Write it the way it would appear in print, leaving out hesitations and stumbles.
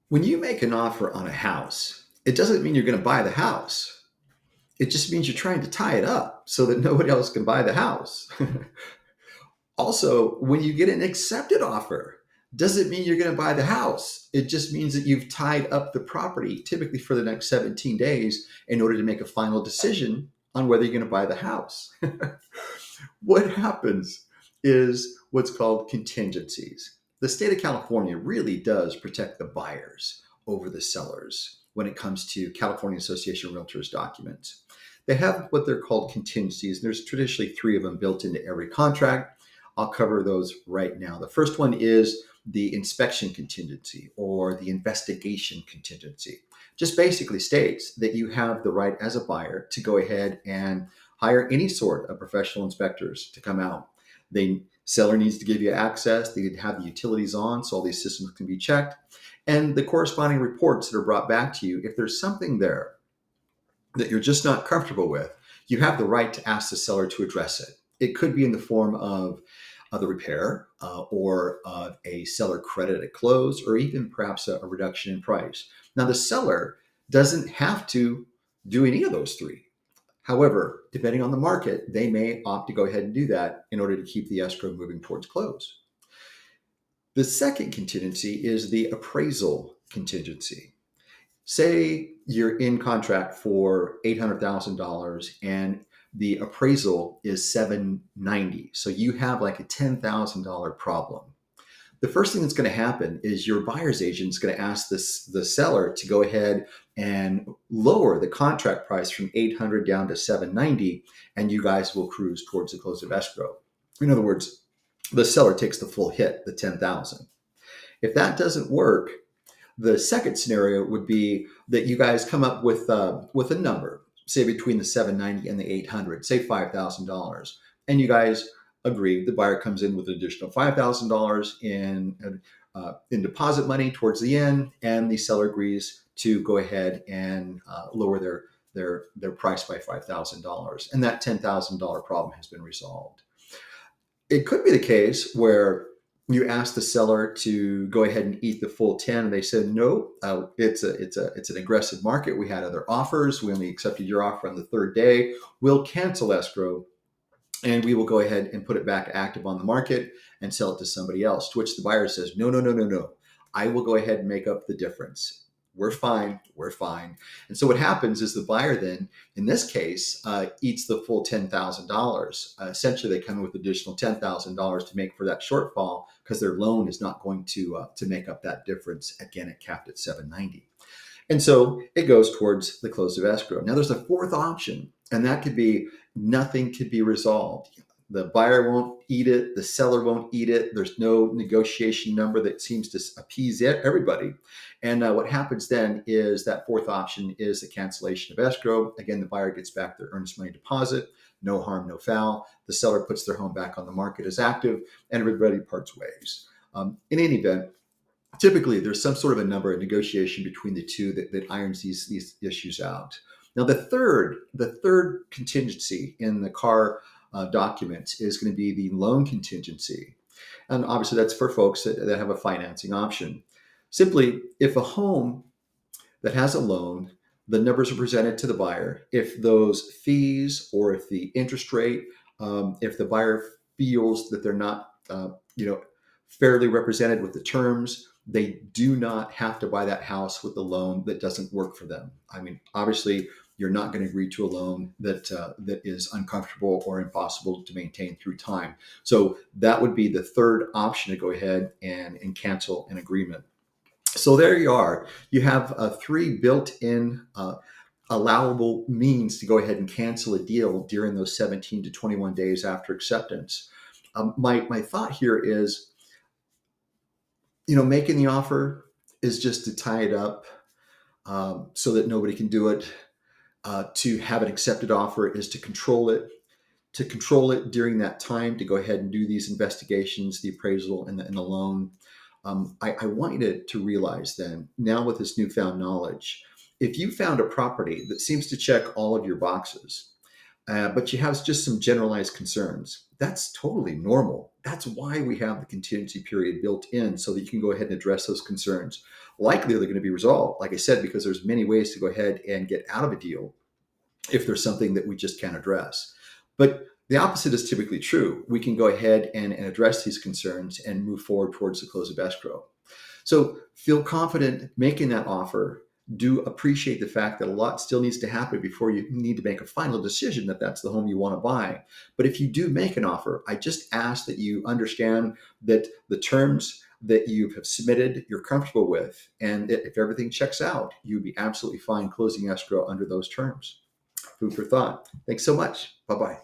When you make an offer on a house, it doesn't mean you're going to buy the house. It just means you're trying to tie it up so that nobody else can buy the house. Also, when you get an accepted offer, doesn't mean you're going to buy the house. It just means that you've tied up the property, typically for the next 17 days, in order to make a final decision on whether you're going to buy the house. What happens is what's called contingencies. The state of California really does protect the buyers over the sellers when it comes to California Association of Realtors documents. They have what they're called contingencies. There's traditionally three of them built into every contract. I'll cover those right now. The first one is the inspection contingency or the investigation contingency. Just basically states that you have the right as a buyer to go ahead and hire any sort of professional inspectors to come out. The seller needs to give you access. They need to have the utilities on so all these systems can be checked. And the corresponding reports that are brought back to you, if there's something there that you're just not comfortable with, you have the right to ask the seller to address it. It could be in the form of the repair or a seller credit at close, or even perhaps a reduction in price. Now, the seller doesn't have to do any of those three. However, depending on the market, they may opt to go ahead and do that in order to keep the escrow moving towards close. The second contingency is the appraisal contingency. Say you're in contract for $800,000 and the appraisal is 790. So you have like a $10,000 problem. The first thing that's going to happen is your buyer's agent is going to ask the seller to go ahead and lower the contract price from 800 down to 790, and you guys will cruise towards the close of escrow. In other words, the seller takes the full hit, the 10,000. If that doesn't work, the second scenario would be that you guys come up with a number, say between the 790 and the 800, say $5,000, and you guys agree. The buyer comes in with an additional $5,000 in deposit money towards the end, and the seller agrees to go ahead and lower their price by $5,000, and that $10,000 problem has been resolved. It could be the case where you ask the seller to go ahead and eat the full 10, and they said no. It's an aggressive market. We had other offers. We only accepted your offer on the third day. We'll cancel escrow, and we will go ahead and put it back active on the market and sell it to somebody else. To which the buyer says, no, no, no, no, no. I will go ahead and make up the difference. We're fine. We're fine. And so what happens is the buyer then, in this case, eats the full $10,000. Essentially, they come in with additional $10,000 to make for that shortfall because their loan is not going to make up that difference. Again, it capped at 790. And so it goes towards the close of escrow. Now, there's a fourth option, and that could be nothing could be resolved. The buyer won't eat it. The seller won't eat it. There's no negotiation number that seems to appease everybody. And what happens then is that fourth option is the cancellation of escrow. Again, the buyer gets back their earnest money deposit. No harm, no foul. The seller puts their home back on the market as active, and everybody parts ways. In any event, typically there's some sort of a number of negotiation between the two that irons these issues out. Now, the third contingency in the CAR documents is going to be the loan contingency. And obviously that's for folks that have a financing option. Simply, if a home that has a loan, the numbers are presented to the buyer. If those fees or if the interest rate, if the buyer feels that they're not, fairly represented with the terms, they do not have to buy that house with a loan that doesn't work for them. I mean, obviously, you're not going to agree to a loan that is uncomfortable or impossible to maintain through time. So that would be the third option to go ahead and cancel an agreement. So there you are. You have three built-in allowable means to go ahead and cancel a deal during those 17 to 21 days after acceptance. My thought here is, making the offer is just to tie it up so that nobody can do it. To have an accepted offer is to control it. To control it during that time, to go ahead and do these investigations, the appraisal and the loan. I want you to realize then, now with this newfound knowledge, if you found a property that seems to check all of your boxes, but you have just some generalized concerns, that's totally normal. That's why we have the contingency period built in so that you can go ahead and address those concerns. Likely they're going to be resolved, like I said, because there's many ways to go ahead and get out of a deal if there's something that we just can't address. But the opposite is typically true. We can go ahead and address these concerns and move forward towards the close of escrow. So feel confident making that offer. Do appreciate the fact that a lot still needs to happen before you need to make a final decision that that's the home you want to buy. But if you do make an offer, I just ask that you understand that the terms that you have submitted, you're comfortable with, and if everything checks out, you'd be absolutely fine closing escrow under those terms. Food for thought. Thanks so much. Bye-bye.